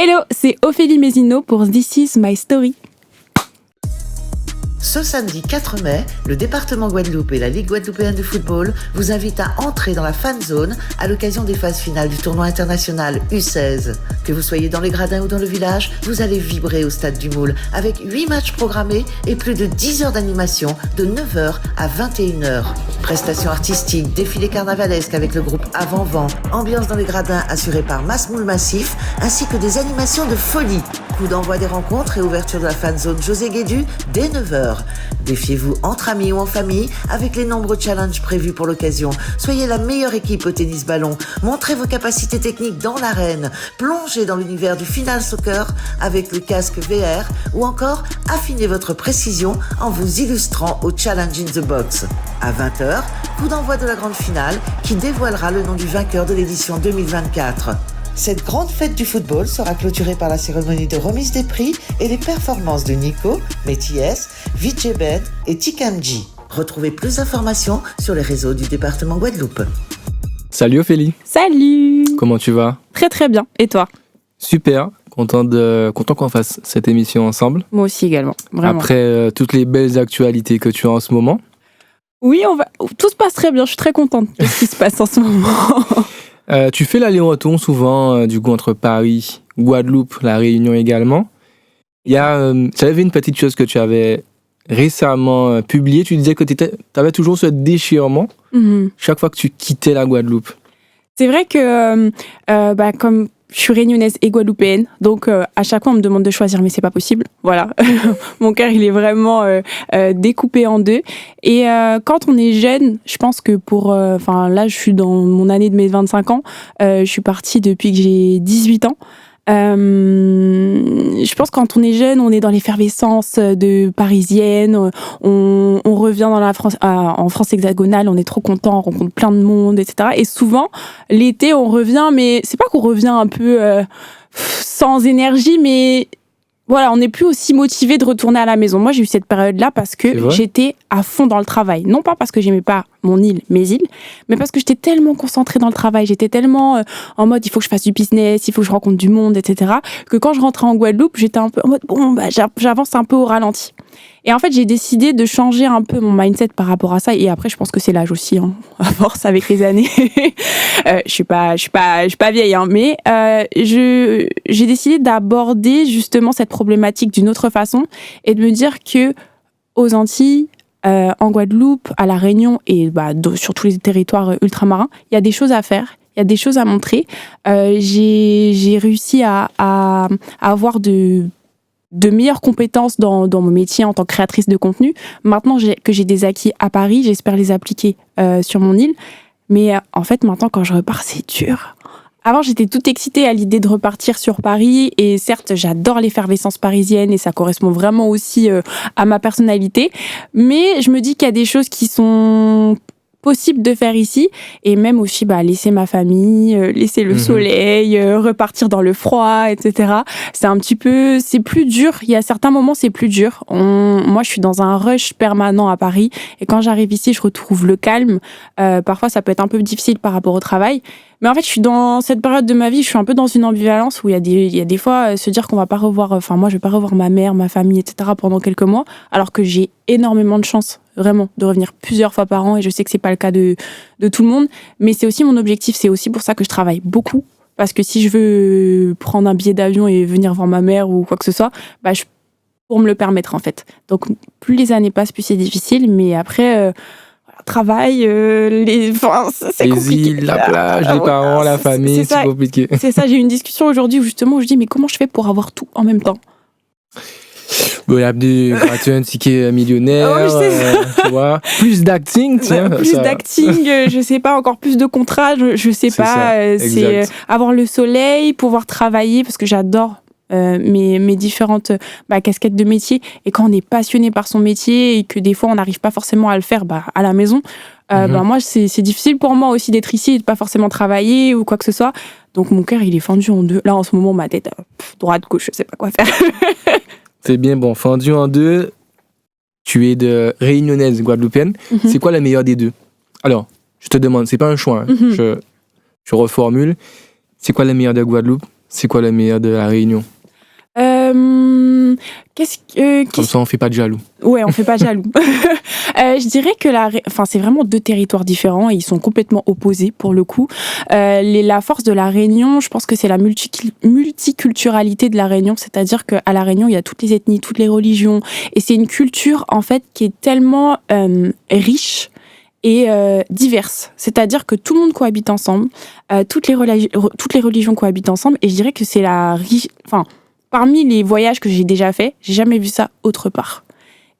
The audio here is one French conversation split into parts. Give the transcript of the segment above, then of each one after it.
Hello, c'est Ophélie Mézineau pour This Is My Story. Ce samedi 4 mai, le département Guadeloupe et la Ligue guadeloupéenne de football vous invitent à entrer dans la fan zone à l'occasion des phases finales du tournoi international U16. Que vous soyez dans les gradins ou dans le village, vous allez vibrer au stade du Moule avec 8 matchs programmés et plus de 10 heures d'animation de 9h à 21h. Prestations artistiques, défilés carnavalesques avec le groupe Avant-Vent, ambiance dans les gradins assurée par Mass Moule Massif, ainsi que des animations de folie. Coup d'envoi des rencontres et ouverture de la fan zone José Guédu dès 9h. Défiez-vous entre amis ou en famille avec les nombreux challenges prévus pour l'occasion. Soyez la meilleure équipe au tennis ballon. Montrez vos capacités techniques dans l'arène. Plongez dans l'univers du final soccer avec le casque VR ou encore affinez votre précision en vous illustrant au Challenge in the Box. À 20h, coup d'envoi de la grande finale qui dévoilera le nom du vainqueur de l'édition 2024. Cette grande fête du football sera clôturée par la cérémonie de remise des prix et les performances de Nico, Méties, Vijay Ben et Tikamji. Retrouvez plus d'informations sur les réseaux du département Guadeloupe. Salut Ophélie. Salut. Comment tu vas ? Très très bien. Et toi ? Super, content qu'on fasse cette émission ensemble. Moi aussi également, vraiment. Après toutes les belles actualités que tu as en ce moment. Oui, tout se passe très bien. Je suis très contente de ce qui se passe en ce moment. Tu fais l'aller-retour souvent du coup entre Paris, Guadeloupe, La Réunion également. J'avais une petite chose que tu avais récemment publiée. Tu disais que tu avais toujours ce déchirement chaque fois que tu quittais la Guadeloupe. C'est vrai que comme je suis réunionnaise et guadeloupéenne, donc à chaque fois on me demande de choisir, mais c'est pas possible. Voilà, mon cœur il est vraiment découpé en deux. Et quand on est jeune, je pense que là je suis dans mon année de mes 25 ans, je suis partie depuis que j'ai 18 ans. Je pense que quand on est jeune, on est dans l'effervescence de parisienne, on revient dans en France hexagonale, on est trop content, on rencontre plein de monde, etc. Et souvent, l'été, on revient, mais c'est pas qu'on revient un peu sans énergie, mais voilà, on n'est plus aussi motivé de retourner à la maison. Moi, j'ai eu cette période-là parce que j'étais à fond dans le travail. Non pas parce que j'aimais pas mon île, mes îles, mais parce que j'étais tellement concentrée dans le travail, j'étais tellement en mode il faut que je fasse du business, il faut que je rencontre du monde, etc. que quand je rentrais en Guadeloupe, j'étais un peu en mode j'avance un peu au ralenti. Et en fait, j'ai décidé de changer un peu mon mindset par rapport à ça. Et après, je pense que c'est l'âge aussi, à force avec les années. Je suis pas vieille, mais j'ai décidé d'aborder justement cette problématique d'une autre façon et de me dire que aux Antilles, en Guadeloupe, à La Réunion et sur tous les territoires ultramarins, il y a des choses à faire. Il y a des choses à montrer. J'ai réussi à avoir de meilleures compétences dans mon métier en tant que créatrice de contenu. Maintenant que j'ai des acquis à Paris, j'espère les appliquer sur mon île. Mais en fait, maintenant, quand je repars, c'est dur. Avant, j'étais toute excitée à l'idée de repartir sur Paris. Et certes, j'adore l'effervescence parisienne et ça correspond vraiment aussi à ma personnalité. Mais je me dis qu'il y a des choses qui sont possible de faire ici et même aussi laisser ma famille, laisser le soleil, repartir dans le froid, etc. C'est plus dur. Il y a certains moments c'est plus dur. Moi je suis dans un rush permanent à Paris et quand j'arrive ici je retrouve le calme. Parfois ça peut être un peu difficile par rapport au travail. Mais en fait, je suis dans cette période de ma vie, je suis un peu dans une ambivalence où il y a des fois se dire qu'on va pas revoir, moi je vais pas revoir ma mère, ma famille, etc. pendant quelques mois, alors que j'ai énormément de chance, vraiment, de revenir plusieurs fois par an et je sais que c'est pas le cas de tout le monde, mais c'est aussi mon objectif, c'est aussi pour ça que je travaille beaucoup, parce que si je veux prendre un billet d'avion et venir voir ma mère ou quoi que ce soit, pour me le permettre en fait. Donc plus les années passent, plus c'est difficile, mais après... travail, c'est les compliqué. Îles, la plage, les parents, la famille, c'est compliqué. C'est ça, j'ai eu une discussion aujourd'hui où justement je dis mais comment je fais pour avoir tout en même temps ? Bon, il y a gratuit un ticket millionnaire, tu vois. Plus d'acting, tiens. Plus d'acting, je sais pas, encore plus de contrats, je sais pas. C'est avoir le soleil, pouvoir travailler, parce que j'adore mes différentes casquettes de métier. Et quand on est passionné par son métier et que des fois on n'arrive pas forcément à le faire à la maison, moi c'est difficile pour moi aussi d'être ici et de pas forcément travailler ou quoi que ce soit. Donc mon cœur il est fendu en deux. Là en ce moment ma tête droite gauche, je sais pas quoi faire. C'est bien, bon, fendu en deux. Tu es de réunionnaise guadeloupéenne. C'est quoi la meilleure des deux ? Alors, je te demande, c'est pas un choix. Je reformule. C'est quoi la meilleure de Guadeloupe ? c'est quoi le meilleur de la Réunion? Comme ça, on fait pas de jaloux. Ouais, on fait pas de jaloux. Je dirais que c'est vraiment deux territoires différents et ils sont complètement opposés pour le coup. La force de la Réunion, je pense que c'est la multiculturalité de la Réunion, c'est-à-dire qu'à la Réunion, il y a toutes les ethnies, toutes les religions et c'est une culture en fait qui est tellement riche et diverse. C'est-à-dire que tout le monde cohabite ensemble, toutes les religions cohabitent ensemble et je dirais que c'est parmi les voyages que j'ai déjà faits, j'ai jamais vu ça autre part.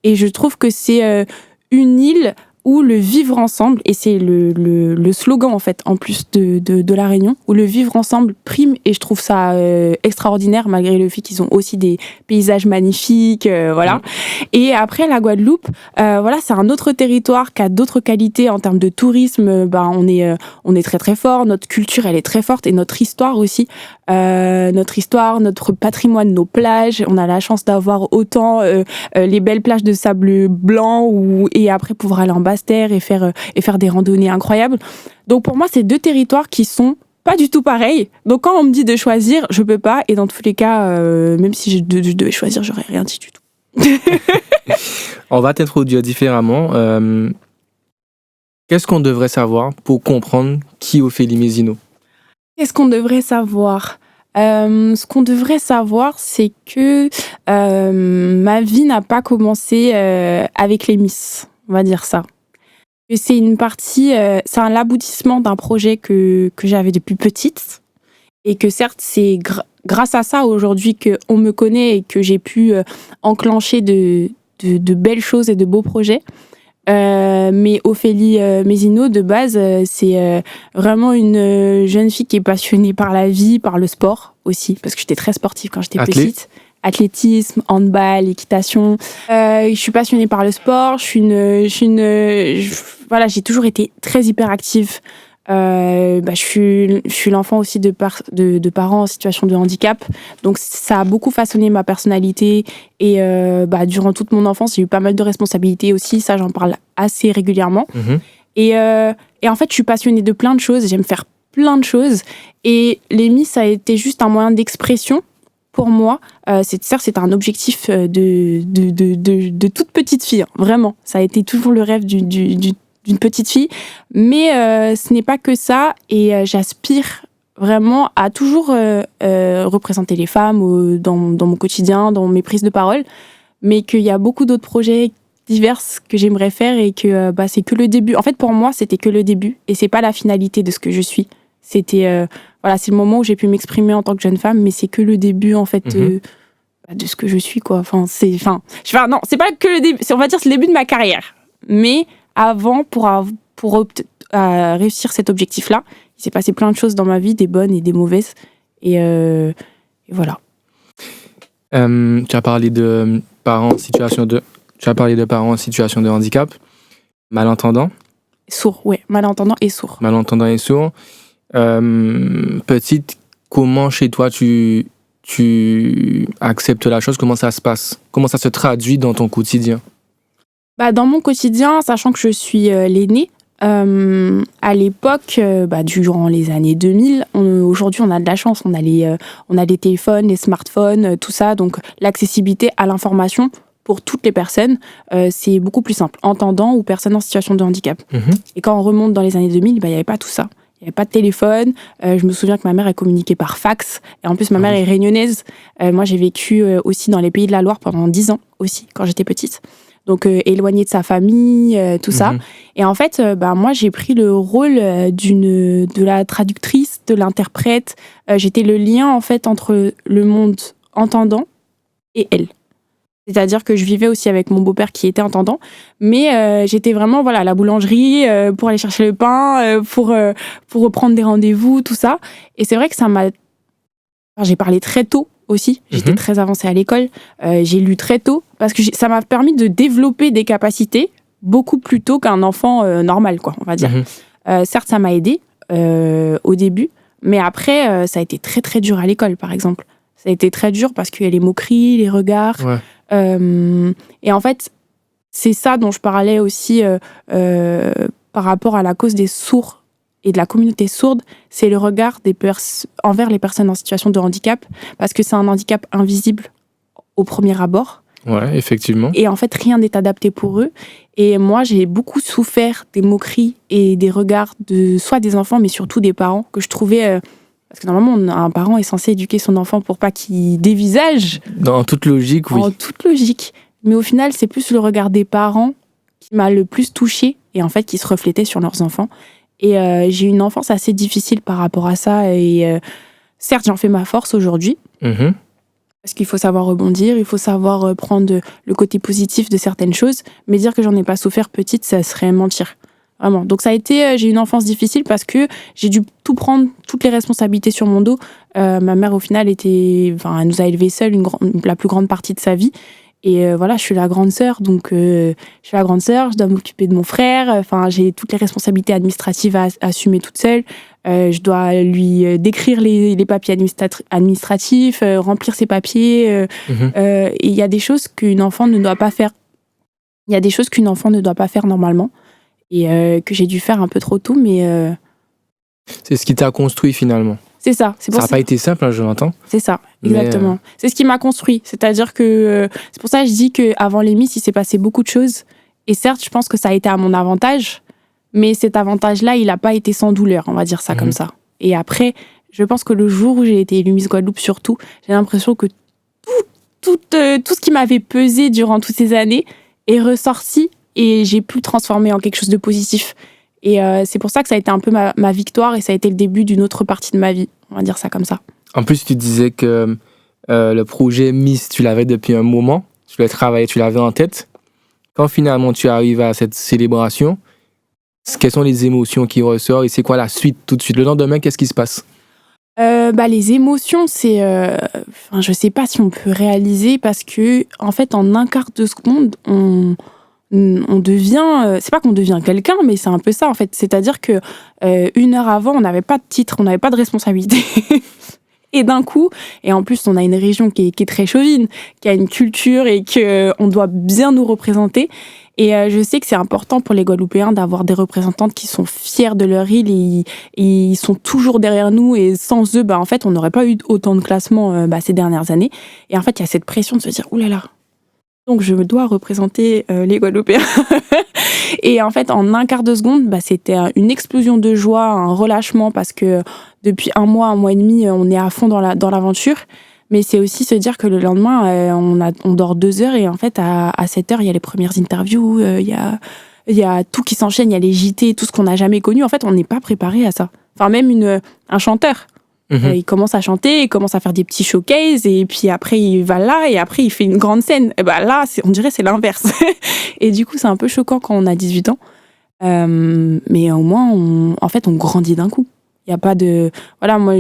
Et je trouve que c'est une île où le vivre ensemble, et c'est le slogan en fait, en plus de la Réunion, où le vivre ensemble prime, et je trouve ça extraordinaire, malgré le fait qu'ils ont aussi des paysages magnifiques, voilà. Et après, la Guadeloupe, c'est un autre territoire qui a d'autres qualités en termes de tourisme. On est très très fort, notre culture elle est très forte, et notre histoire aussi. Notre patrimoine, nos plages. On a la chance d'avoir autant les belles plages de sable blanc et après pouvoir aller en Basse-Terre et faire des randonnées incroyables. Donc pour moi, c'est deux territoires qui sont pas du tout pareils. Donc quand on me dit de choisir, je peux pas. Et dans tous les cas, même si je devais choisir, j'aurais rien dit du tout. On va t'introduire différemment. Qu'est-ce qu'on devrait savoir pour comprendre qui est Ophélie Mézineau? Qu'est-ce qu'on devrait savoir? Ce qu'on devrait savoir, c'est que ma vie n'a pas commencé avec les Miss, on va dire ça. Que c'est une partie, c'est l'aboutissement d'un projet que j'avais depuis petite, et que certes, c'est grâce à ça aujourd'hui qu'on me connaît et que j'ai pu enclencher de belles choses et de beaux projets. Mais Ophélie Mézineau, de base, c'est vraiment une jeune fille qui est passionnée par la vie, par le sport aussi, parce que j'étais très sportive quand j'étais petite. Athlétisme, handball, équitation. Je suis passionnée par le sport. J'ai toujours été très hyperactive. Je suis l'enfant aussi de parents en situation de handicap, donc ça a beaucoup façonné ma personnalité et durant toute mon enfance j'ai eu pas mal de responsabilités aussi, ça j'en parle assez régulièrement. Et en fait je suis passionnée de plein de choses, j'aime faire plein de choses et les Miss ça a été juste un moyen d'expression pour moi. C'est un objectif de toute petite fille, vraiment, ça a été toujours le rêve d'une petite fille, mais ce n'est pas que ça, et j'aspire vraiment à toujours représenter les femmes dans mon quotidien, dans mes prises de parole, mais qu'il y a beaucoup d'autres projets divers que j'aimerais faire et que c'est que le début. En fait, pour moi, c'était que le début et c'est pas la finalité de ce que je suis. C'était c'est le moment où j'ai pu m'exprimer en tant que jeune femme, mais c'est que le début en fait de ce que je suis, quoi. Non, c'est pas que le début, on va dire c'est le début de ma carrière, mais avant, pour réussir cet objectif-là, il s'est passé plein de choses dans ma vie, des bonnes et des mauvaises. Et voilà. Tu as parlé de parents en situation de handicap, malentendants. Sourds, ouais, malentendants et sourds. Malentendants et sourds. Petite, comment chez toi tu acceptes la chose? Comment ça se passe? Comment ça se traduit dans ton quotidien? Dans mon quotidien, sachant que je suis l'aînée, à l'époque, durant les années 2000, aujourd'hui on a de la chance, on a les téléphones, les smartphones, tout ça, donc l'accessibilité à l'information pour toutes les personnes, c'est beaucoup plus simple, entendants ou personnes en situation de handicap. Et quand on remonte dans les années 2000, il n'y avait pas tout ça. Il n'y avait pas de téléphone. Je me souviens que ma mère, elle communiquait par fax. Et en plus, ma mère est réunionnaise. Moi, j'ai vécu aussi dans les Pays de la Loire pendant 10 ans aussi, quand j'étais petite. Donc éloignée de sa famille, tout ça. Et en fait, moi, j'ai pris le rôle de la traductrice, de l'interprète. J'étais le lien, en fait, entre le monde entendant et elle. C'est-à-dire que je vivais aussi avec mon beau-père qui était entendant, mais j'étais vraiment à la boulangerie pour aller chercher le pain, pour prendre des rendez-vous, tout ça. Et c'est vrai que ça m'a... j'ai parlé très tôt aussi, j'étais très avancée à l'école, j'ai lu très tôt, parce que ça m'a permis de développer des capacités beaucoup plus tôt qu'un enfant normal, quoi, on va dire. Certes, ça m'a aidée au début, mais après, ça a été très très dur à l'école, par exemple. Ça a été très dur parce qu'il y a les moqueries, les regards. Ouais. Et en fait, c'est ça dont je parlais aussi par rapport à la cause des sourds et de la communauté sourde, c'est le regard envers les personnes en situation de handicap, parce que c'est un handicap invisible au premier abord. Ouais, effectivement. Et en fait, rien n'est adapté pour eux. Et moi, j'ai beaucoup souffert des moqueries et des regards soit des enfants, mais surtout des parents, que je trouvais... parce que normalement, un parent est censé éduquer son enfant pour pas qu'il dévisage. Dans toute logique, oui. En toute logique. Mais au final, c'est plus le regard des parents qui m'a le plus touchée, et en fait, qui se reflétait sur leurs enfants. Et j'ai eu une enfance assez difficile par rapport à ça. Et certes, j'en fais ma force aujourd'hui. Mhm. Parce qu'il faut savoir rebondir, il faut savoir prendre le côté positif de certaines choses. Mais dire que j'en ai pas souffert petite, ça serait mentir. Vraiment. Donc ça a été, j'ai eu une enfance difficile parce que j'ai dû tout prendre, toutes les responsabilités sur mon dos. Ma mère, au final, elle nous a élevés seuls la plus grande partie de sa vie. Et voilà, je suis la grande sœur, donc je suis la grande sœur, je dois m'occuper de mon frère. Enfin, j'ai toutes les responsabilités administratives à assumer toute seule. Je dois lui décrire les papiers administratifs, remplir ses papiers. Et il y a des choses qu'une enfant ne doit pas faire. Il y a des choses qu'une enfant ne doit pas faire normalement. Et que j'ai dû faire un peu trop tôt, mais... C'est ce qui t'a construit finalement. C'est ça. Ça n'a pas été simple, hein, je l'entends. C'est ça, exactement. C'est ce qui m'a construit. C'est-à-dire que... c'est pour ça que je dis qu'avant les Miss, il s'est passé beaucoup de choses. Et certes, je pense que ça a été à mon avantage, mais cet avantage-là, il n'a pas été sans douleur, on va dire ça comme ça. Et après, je pense que le jour où j'ai été élue Miss Guadeloupe, surtout, j'ai l'impression que tout ce qui m'avait pesé durant toutes ces années est ressorti et j'ai pu le transformer en quelque chose de positif. Et c'est pour ça que ça a été un peu ma victoire et ça a été le début d'une autre partie de ma vie. On va dire ça comme ça. En plus, tu disais que le projet Miss, tu l'avais depuis un moment. Tu l'as travaillé, tu l'avais en tête. Quand finalement tu arrives à cette célébration, quelles sont les émotions qui ressortent et c'est quoi la suite tout de suite? Le lendemain, qu'est-ce qui se passe? Les émotions, c'est... je sais pas si on peut réaliser parce que, en fait, en un quart de seconde, on devient... c'est pas qu'on devient quelqu'un, mais c'est un peu ça, en fait. C'est-à-dire que 1 heure avant, on n'avait pas de titre, on n'avait pas de responsabilité. Et d'un coup, et en plus, on a une région qui est très chauvine, qui a une culture et qu'on doit bien nous représenter. Et je sais que c'est important pour les Guadeloupéens d'avoir des représentantes qui sont fiers de leur île et ils sont toujours derrière nous. Et sans eux, en fait, on n'aurait pas eu autant de classements ces dernières années. Et en fait, il y a cette pression de se dire « oulala, donc je dois représenter les Guadeloupéens ». Et en fait, en un quart de seconde, c'était une explosion de joie, un relâchement parce que depuis 1 mois, 1 mois et demi, on est à fond dans l'aventure. Mais c'est aussi se dire que le lendemain, on dort 2 heures et en fait, à 7 heures, il y a les premières interviews, il y a tout qui s'enchaîne, il y a les JT, tout ce qu'on n'a jamais connu. En fait, on n'est pas préparé à ça. Enfin, même un chanteur. Il commence à chanter, il commence à faire des petits showcases et puis après, il va là et après, il fait une grande scène. Et là, on dirait c'est l'inverse. Et du coup, c'est un peu choquant quand on a 18 ans. Mais au moins, on grandit d'un coup. Il n'y a pas de... Voilà, moi,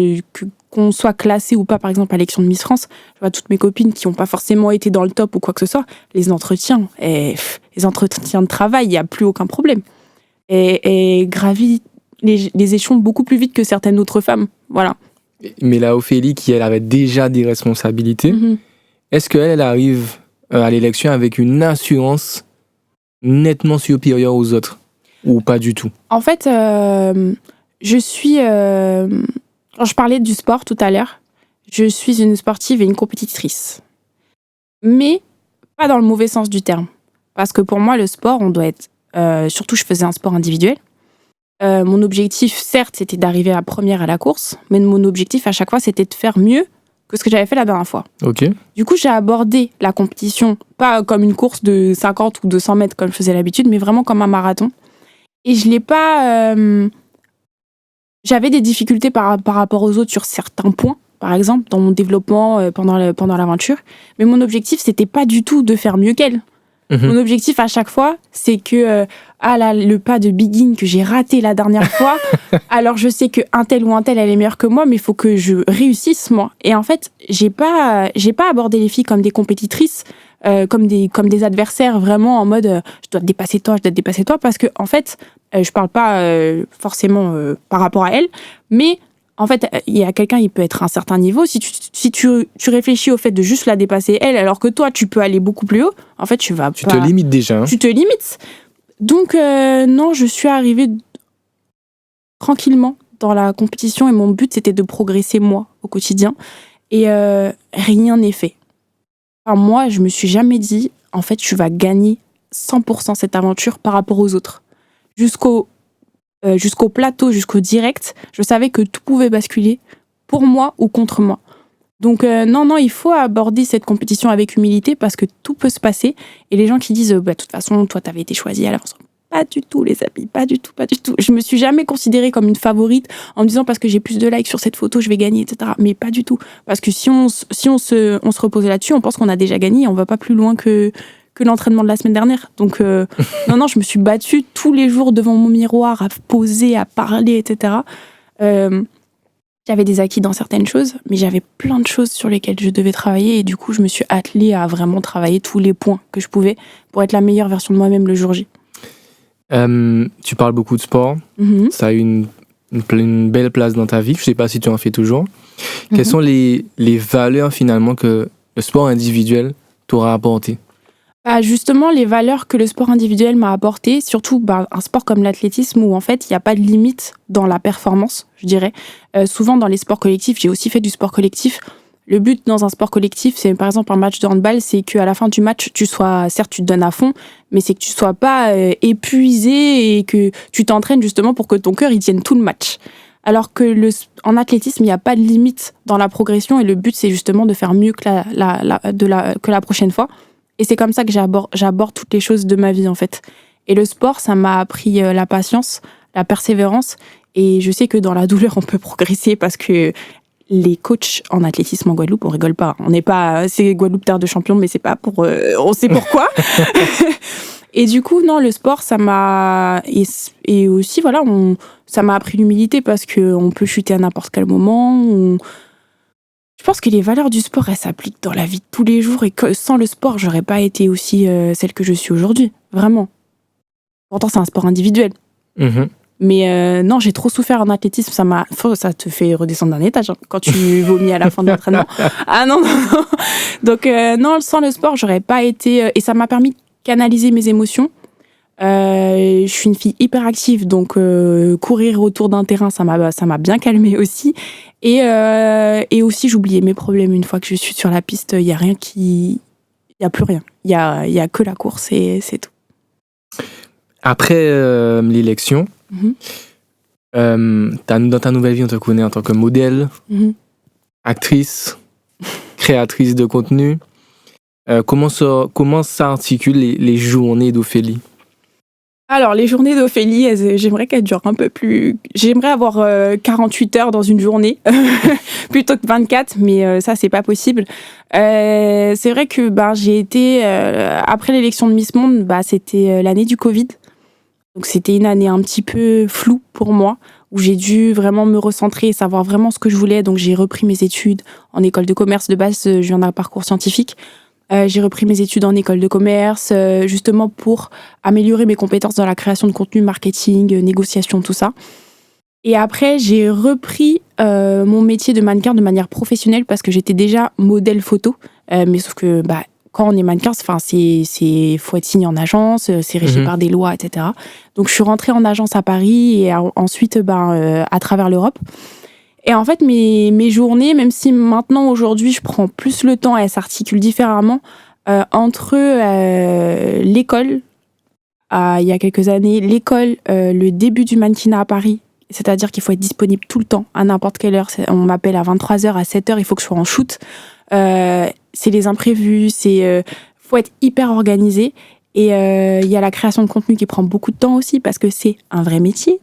qu'on soit classé ou pas, par exemple, à l'élection de Miss France, je vois toutes mes copines qui n'ont pas forcément été dans le top ou quoi que ce soit, les entretiens de travail, il n'y a plus aucun problème. Et gravit les échelons beaucoup plus vite que certaines autres femmes. Voilà. Mais là, Ophélie, elle avait déjà des responsabilités, est-ce qu'elle arrive à l'élection avec une assurance nettement supérieure aux autres ou pas du tout? En fait, je suis... quand je parlais du sport tout à l'heure, je suis une sportive et une compétitrice. Mais pas dans le mauvais sens du terme. Parce que pour moi, le sport, on doit être... surtout, je faisais un sport individuel. Mon objectif, certes, c'était d'arriver à première à la course, mais mon objectif, à chaque fois, c'était de faire mieux que ce que j'avais fait la dernière fois. Ok. Du coup, j'ai abordé la compétition, pas comme une course de 50 ou de 100 mètres comme je faisais l'habitude, mais vraiment comme un marathon. Et je l'ai pas... J'avais des difficultés par rapport aux autres sur certains points, par exemple, dans mon développement pendant l'aventure. Mais mon objectif, c'était pas du tout de faire mieux qu'elle. Mon objectif à chaque fois, c'est que le pas de begin que j'ai raté la dernière fois, alors je sais qu'un tel ou un tel, elle est meilleure que moi, mais il faut que je réussisse, moi. Et en fait, j'ai pas abordé les filles comme des compétitrices, comme des adversaires, vraiment en mode je dois te dépasser toi, parce que en fait, je parle pas forcément par rapport à elle, mais en fait, il y a quelqu'un, il peut être à un certain niveau. Si tu réfléchis au fait de juste la dépasser elle, alors que toi, tu peux aller beaucoup plus haut, en fait, tu te limites déjà. Tu te limites. Donc, non, je suis arrivée tranquillement dans la compétition et mon but, c'était de progresser moi au quotidien. Et rien n'est fait. Enfin, moi, je me suis jamais dit, en fait, tu vas gagner 100% cette aventure par rapport aux autres. Jusqu'au plateau, jusqu'au direct, je savais que tout pouvait basculer pour moi ou contre moi. Donc non, il faut aborder cette compétition avec humilité parce que tout peut se passer. Et les gens qui disent, de toute façon, toi, t'avais été choisie à l'avance. Pas du tout, les amis, pas du tout. Je me suis jamais considérée comme une favorite en me disant parce que j'ai plus de likes sur cette photo, je vais gagner, etc. Mais pas du tout. Parce que si on se reposait là-dessus, on pense qu'on a déjà gagné et on va pas plus loin que l'entraînement de la semaine dernière. Donc, non, je me suis battue tous les jours devant mon miroir, à poser, à parler, etc. J'avais des acquis dans certaines choses, mais j'avais plein de choses sur lesquelles je devais travailler et du coup, je me suis attelée à vraiment travailler tous les points que je pouvais pour être la meilleure version de moi-même le jour J. Tu parles beaucoup de sport. Mm-hmm. Ça a eu une belle place dans ta vie. Je ne sais pas si tu en fais toujours. Mm-hmm. Quelles sont les valeurs finalement que le sport individuel t'aura apporté? Justement, les valeurs que le sport individuel m'a apportées, surtout un sport comme l'athlétisme où en fait il n'y a pas de limite dans la performance, je dirais. Souvent dans les sports collectifs, j'ai aussi fait du sport collectif. Le but dans un sport collectif, c'est par exemple un match de handball, c'est qu'à la fin du match, certes tu te donnes à fond, mais c'est que tu sois pas épuisé et que tu t'entraînes justement pour que ton cœur il tienne tout le match. Alors que en athlétisme, il n'y a pas de limite dans la progression et le but c'est justement de faire mieux que la prochaine fois. Et c'est comme ça que j'aborde toutes les choses de ma vie en fait. Et le sport, ça m'a appris la patience, la persévérance et je sais que dans la douleur, on peut progresser parce que les coachs en athlétisme en Guadeloupe, on rigole pas. On n'est pas, c'est Guadeloupe terre de champions, mais c'est pas pour, on sait pourquoi. Et du coup, non, le sport, ça m'a, et aussi, voilà, ça m'a appris l'humilité parce qu'on peut chuter à n'importe quel moment. Je pense que les valeurs du sport, elles s'appliquent dans la vie de tous les jours et que sans le sport, j'aurais pas été aussi celle que je suis aujourd'hui. Vraiment. Pourtant, c'est un sport individuel. Mm-hmm. Mais non, j'ai trop souffert en athlétisme. Ça te fait redescendre d'un étage hein, quand tu vomis à la fin de l'entraînement. Ah non. Donc non, sans le sport, j'aurais pas été... et ça m'a permis de canaliser mes émotions. Je suis une fille hyper active, donc courir autour d'un terrain, ça m'a bien calmée aussi. Et aussi, j'oubliais mes problèmes une fois que je suis sur la piste. Il y a plus rien. Il y a que la course et c'est tout. Après l'élection, dans ta nouvelle vie, on te connaît en tant que modèle, actrice, créatrice de contenu. Comment s'articulent les journées d'Ophélie? Alors, les journées d'Ophélie, j'aimerais qu'elles durent un peu plus... J'aimerais avoir 48 heures dans une journée, plutôt que 24, mais ça, c'est pas possible. C'est vrai que j'ai été... après l'élection de Miss Monde, c'était l'année du Covid. Donc, c'était une année un petit peu floue pour moi, où j'ai dû vraiment me recentrer et savoir vraiment ce que je voulais. Donc, j'ai repris mes études en école de commerce. De base, je viens d'un parcours scientifique. J'ai repris mes études en école de commerce, justement pour améliorer mes compétences dans la création de contenu, marketing, négociation, tout ça. Et après, j'ai repris mon métier de mannequin de manière professionnelle parce que j'étais déjà modèle photo. Mais sauf que quand on est mannequin, faut être signé en agence, c'est régi par des lois, etc. Donc, je suis rentrée en agence à Paris et ensuite à travers l'Europe. Et en fait, mes journées, même si maintenant, aujourd'hui, je prends plus le temps, elles s'articulent différemment entre l'école, il y a quelques années, l'école, le début du mannequinat à Paris, c'est-à-dire qu'il faut être disponible tout le temps, à n'importe quelle heure. On m'appelle à 23h, à 7h, il faut que je sois en shoot. C'est les imprévus, faut être hyper organisé. Et il y a la création de contenu qui prend beaucoup de temps aussi parce que c'est un vrai métier.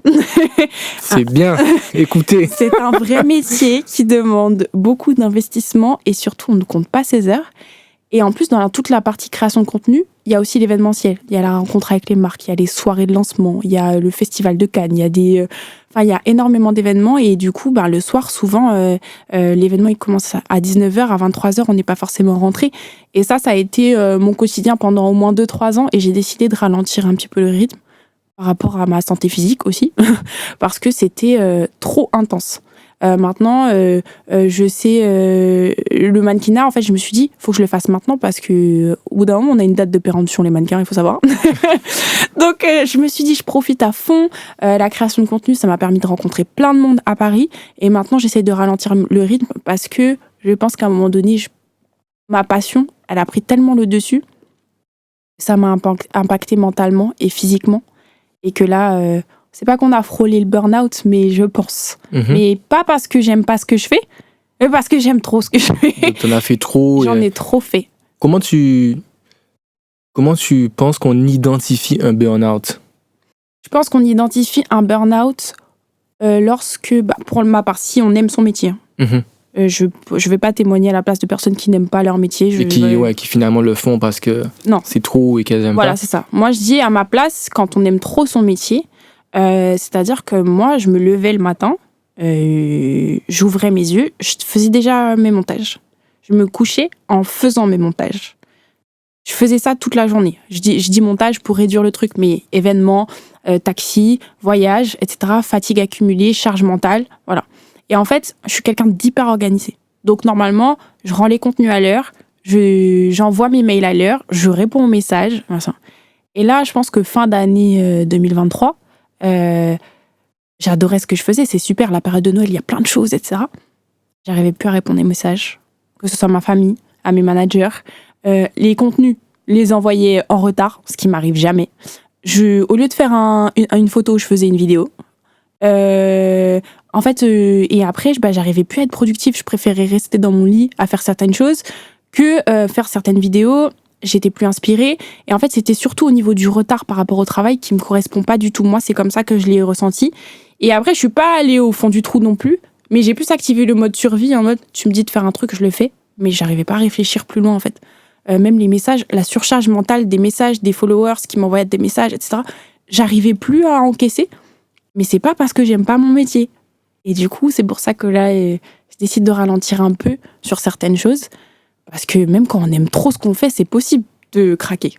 C'est bien, écoutez. C'est un vrai métier qui demande beaucoup d'investissement et surtout on ne compte pas ses heures. Et en plus, dans toute la partie création de contenu, il y a aussi l'événementiel. Il y a la rencontre avec les marques, il y a les soirées de lancement, il y a le festival de Cannes, il y a énormément d'événements et du coup, le soir, souvent, l'événement il commence à 19h, à 23h, on n'est pas forcément rentré. Et ça a été mon quotidien pendant au moins 2-3 ans et j'ai décidé de ralentir un petit peu le rythme par rapport à ma santé physique aussi, parce que c'était trop intense. Maintenant, je sais le mannequinat. En fait, je me suis dit, faut que je le fasse maintenant parce que au bout d'un moment, on a une date de péremption les mannequins, il faut savoir. Donc, je me suis dit, je profite à fond. La création de contenu, ça m'a permis de rencontrer plein de monde à Paris. Et maintenant, j'essaie de ralentir le rythme parce que je pense qu'à un moment donné, ma passion, elle a pris tellement le dessus. Ça m'a impacté mentalement et physiquement. Et que là, c'est pas qu'on a frôlé le burn-out, mais je pense. Mais pas parce que j'aime pas ce que je fais, mais parce que j'aime trop ce que je fais. Donc, t'en as fait trop. J'en ai trop fait. Comment tu penses qu'on identifie un burn-out? Je pense qu'on identifie un burn-out lorsque, pour ma part, si on aime son métier. Je vais pas témoigner à la place de personnes qui n'aiment pas leur métier. Et qui finalement le font parce que c'est trop et qu'elles aiment pas. Voilà, c'est ça. Moi, je dis à ma place, quand on aime trop son métier, c'est-à-dire que moi, je me levais le matin, j'ouvrais mes yeux, je faisais déjà mes montages. Je me couchais en faisant mes montages. Je faisais ça toute la journée. Je dis montage pour réduire le truc, mais événements, taxi, voyage, etc., fatigue accumulée, charge mentale, voilà. Et en fait, je suis quelqu'un d'hyper organisé. Donc normalement, je rends les contenus à l'heure, j'envoie mes mails à l'heure, je réponds aux messages. Et là, je pense que fin d'année 2023, j'adorais ce que je faisais. C'est super, la période de Noël, il y a plein de choses, etc. J'arrivais plus à répondre aux messages, que ce soit à ma famille, à mes managers. Les contenus, les envoyer en retard, ce qui m'arrive jamais. Au lieu de faire une photo, je faisais une vidéo. En fait, et après, j'arrivais plus à être productive. Je préférais rester dans mon lit à faire certaines choses que faire certaines vidéos. J'étais plus inspirée. Et en fait, c'était surtout au niveau du retard par rapport au travail qui me correspond pas du tout. Moi, c'est comme ça que je l'ai ressenti. Et après, je suis pas allée au fond du trou non plus. Mais j'ai plus activé le mode survie, en mode, tu me dis de faire un truc, je le fais. Mais j'arrivais pas à réfléchir plus loin, en fait. Même les messages, la surcharge mentale des messages, des followers qui m'envoyaient des messages, etc. J'arrivais plus à encaisser. Mais c'est pas parce que j'aime pas mon métier. Et du coup, c'est pour ça que là, je décide de ralentir un peu sur certaines choses. Parce que même quand on aime trop ce qu'on fait, c'est possible de craquer.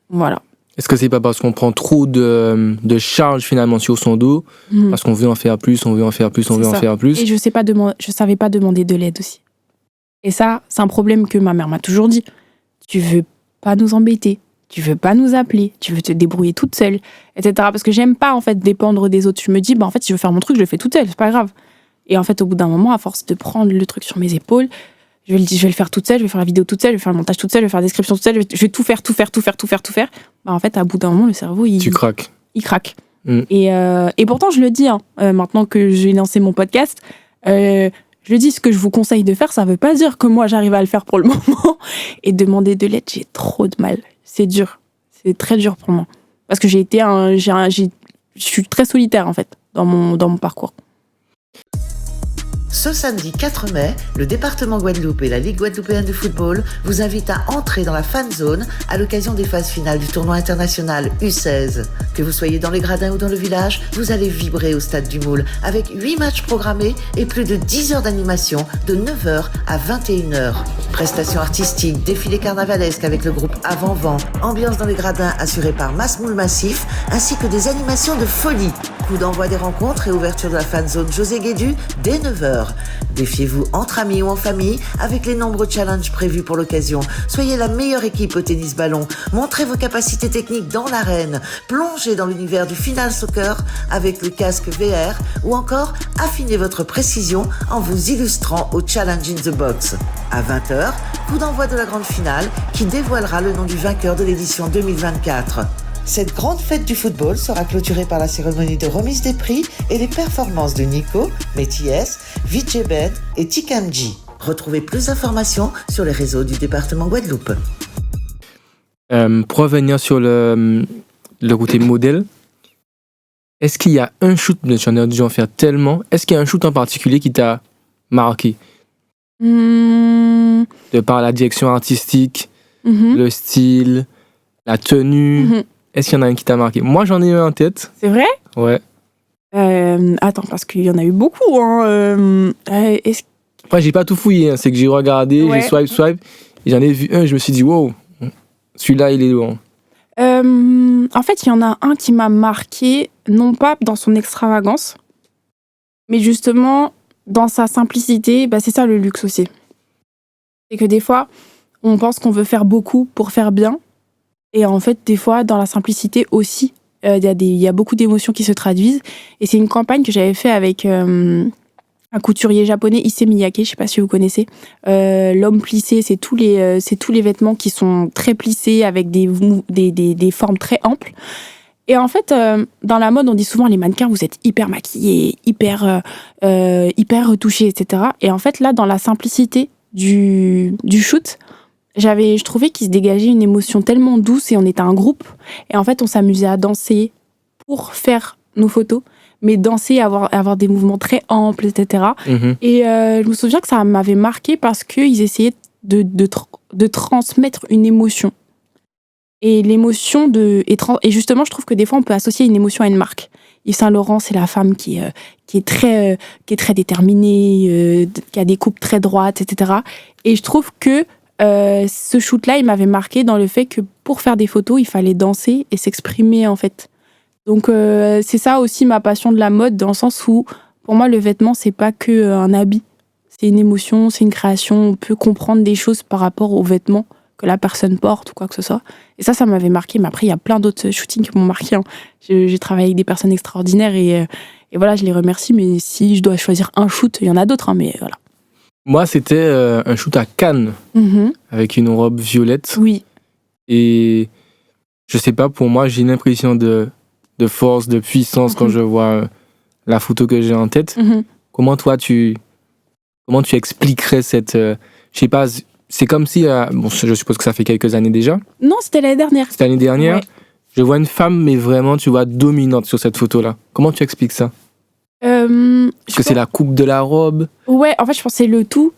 Voilà. Est-ce que c'est pas parce qu'on prend trop de charge finalement sur son dos, parce qu'on veut en faire plus, on veut en faire plus, on veut en faire plus? Et je savais pas demander de l'aide aussi. Et ça, c'est un problème que ma mère m'a toujours dit. Tu veux pas nous embêter, tu veux pas nous appeler, tu veux te débrouiller toute seule, etc. Parce que j'aime pas en fait dépendre des autres. Je me dis, en fait, si je veux faire mon truc, je le fais toute seule, c'est pas grave. Et en fait, au bout d'un moment, à force de prendre le truc sur mes épaules, je vais le faire toute seule, je vais faire la vidéo toute seule, je vais faire le montage toute seule, je vais faire la description toute seule, je vais tout faire. En fait, à bout d'un moment, le cerveau, Tu craques. Il craque. Et pourtant, je le dis, maintenant que j'ai lancé mon podcast, je le dis, ce que je vous conseille de faire, ça veut pas dire que moi, j'arrive à le faire pour le moment. Et demander de l'aide, j'ai trop de mal. C'est dur. C'est très dur pour moi. Parce que je suis très solitaire, en fait, dans mon parcours. Ce samedi 4 mai, le département Guadeloupe et la Ligue guadeloupéenne de football vous invitent à entrer dans la fan zone à l'occasion des phases finales du tournoi international U16. Que vous soyez dans les gradins ou dans le village, vous allez vibrer au stade du Moule avec 8 matchs programmés et plus de 10 heures d'animation de 9h à 21h. Prestations artistiques, défilés carnavalesques avec le groupe Avant-Vent, ambiance dans les gradins assurée par Masmoul Massif, ainsi que des animations de folie. Coup d'envoi des rencontres et ouverture de la fan zone José Guédu dès 9h. Défiez-vous entre amis ou en famille avec les nombreux challenges prévus pour l'occasion. Soyez la meilleure équipe au tennis ballon. Montrez vos capacités techniques dans l'arène. Plongez dans l'univers du final soccer avec le casque VR ou encore affinez votre précision en vous illustrant au Challenge in the Box. À 20h, coup d'envoi de la grande finale qui dévoilera le nom du vainqueur de l'édition 2024. Cette grande fête du football sera clôturée par la cérémonie de remise des prix et les performances de Nico, Méties, Vijay Ben et Tikamji. Retrouvez plus d'informations sur les réseaux du département Guadeloupe. Pour revenir sur le côté modèle, est-ce qu'il y a un shoot, j'en ai dû en faire tellement, est-ce qu'il y a un shoot en particulier qui t'a marqué? De par la direction artistique, le style, la tenue. Est-ce qu'il y en a un qui t'a marqué? Moi, j'en ai un en tête. C'est vrai? Ouais. Attends, parce qu'il y en a eu beaucoup. Après, j'ai pas tout fouillé. C'est que j'ai regardé, j'ai swipe. Et j'en ai vu un, je me suis dit, wow, celui-là, il est lourd. En fait, il y en a un qui m'a marqué, non pas dans son extravagance, mais justement dans sa simplicité, c'est ça le luxe aussi. C'est que des fois, on pense qu'on veut faire beaucoup pour faire bien. Et en fait, des fois, dans la simplicité aussi, il y a beaucoup d'émotions qui se traduisent. Et c'est une campagne que j'avais fait avec un couturier japonais, Issey Miyake, je ne sais pas si vous connaissez. L'homme plissé, c'est tous les vêtements qui sont très plissés avec des formes très amples. Et en fait, dans la mode, on dit souvent les mannequins, vous êtes hyper maquillés, hyper retouchés, etc. Et en fait, là, dans la simplicité du shoot, je trouvais qu'il se dégageait une émotion tellement douce et on était un groupe. Et en fait, on s'amusait à danser pour faire nos photos, mais danser, avoir des mouvements très amples, etc. Et je me souviens que ça m'avait marqué parce qu'ils essayaient de transmettre une émotion. Et l'émotion et justement, je trouve que des fois, on peut associer une émotion à une marque. Yves Saint Laurent, c'est la femme qui est très déterminée, qui a des coupes très droites, etc. Et je trouve que ce shoot-là, il m'avait marqué dans le fait que pour faire des photos, il fallait danser et s'exprimer, en fait. Donc, c'est ça aussi ma passion de la mode, dans le sens où, pour moi, le vêtement, c'est pas que un habit. C'est une émotion, c'est une création. On peut comprendre des choses par rapport aux vêtements que la personne porte ou quoi que ce soit. Et ça m'avait marqué. Mais après, il y a plein d'autres shootings qui m'ont marqué. J'ai travaillé avec des personnes extraordinaires et voilà, je les remercie. Mais si je dois choisir un shoot, il y en a d'autres, mais voilà. Moi, c'était un shoot à Cannes, avec une robe violette. Oui. Et je sais pas, pour moi, j'ai une impression de force, de puissance quand je vois la photo que j'ai en tête. Comment toi, tu expliquerais cette... je sais pas, c'est comme si... bon, je suppose que ça fait quelques années déjà. Non, c'était l'année dernière. C'était l'année dernière. Ouais. Je vois une femme, mais vraiment, tu vois, dominante sur cette photo-là. Comment tu expliques ça? C'est la coupe de la robe? Ouais, en fait, je pense que c'est le tout.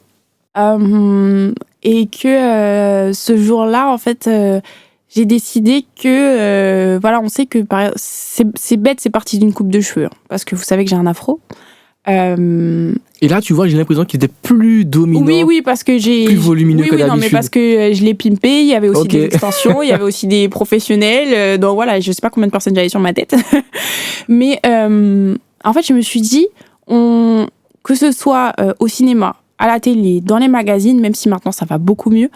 Et que ce jour-là, en fait, j'ai décidé que... voilà, on sait que c'est bête, c'est parti d'une coupe de cheveux. Parce que vous savez que j'ai un afro. Et là, tu vois, j'ai l'impression qu'il était plus dominant. Oui, parce que j'ai... Plus volumineux que d'habitude. Non, mais parce que je l'ai pimpé, il y avait aussi des extensions, il y avait aussi des professionnels. Donc voilà, je sais pas combien de personnes j'avais sur ma tête. Mais en fait, je me suis dit, que ce soit au cinéma, à la télé, dans les magazines, même si maintenant ça va beaucoup mieux,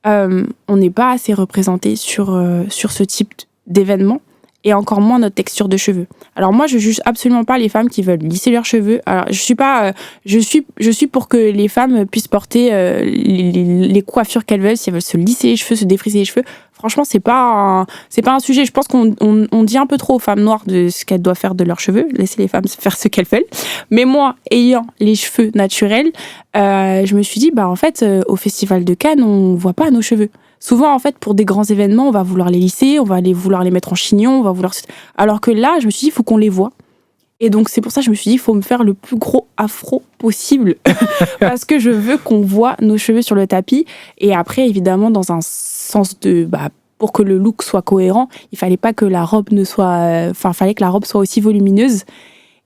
on n'est pas assez représenté sur ce type d'événement. Et encore moins notre texture de cheveux. Alors moi, je juge absolument pas les femmes qui veulent lisser leurs cheveux. Alors je suis pour que les femmes puissent porter les coiffures qu'elles veulent, si elles veulent se lisser les cheveux, se défriser les cheveux. Franchement, c'est pas un sujet. Je pense qu'on dit un peu trop aux femmes noires de ce qu'elles doivent faire de leurs cheveux. Laisser les femmes faire ce qu'elles veulent. Mais moi, ayant les cheveux naturels, je me suis dit, en fait, au Festival de Cannes, on voit pas nos cheveux. Souvent, en fait, pour des grands événements, on va vouloir les lisser, on va vouloir les mettre en chignon, alors que là, je me suis dit, il faut qu'on les voit. Et donc, c'est pour ça que je me suis dit, il faut me faire le plus gros afro possible. Parce que je veux qu'on voit nos cheveux sur le tapis. Et après, évidemment, dans un sens de... pour que le look soit cohérent, il fallait pas que la robe fallait que la robe soit aussi volumineuse.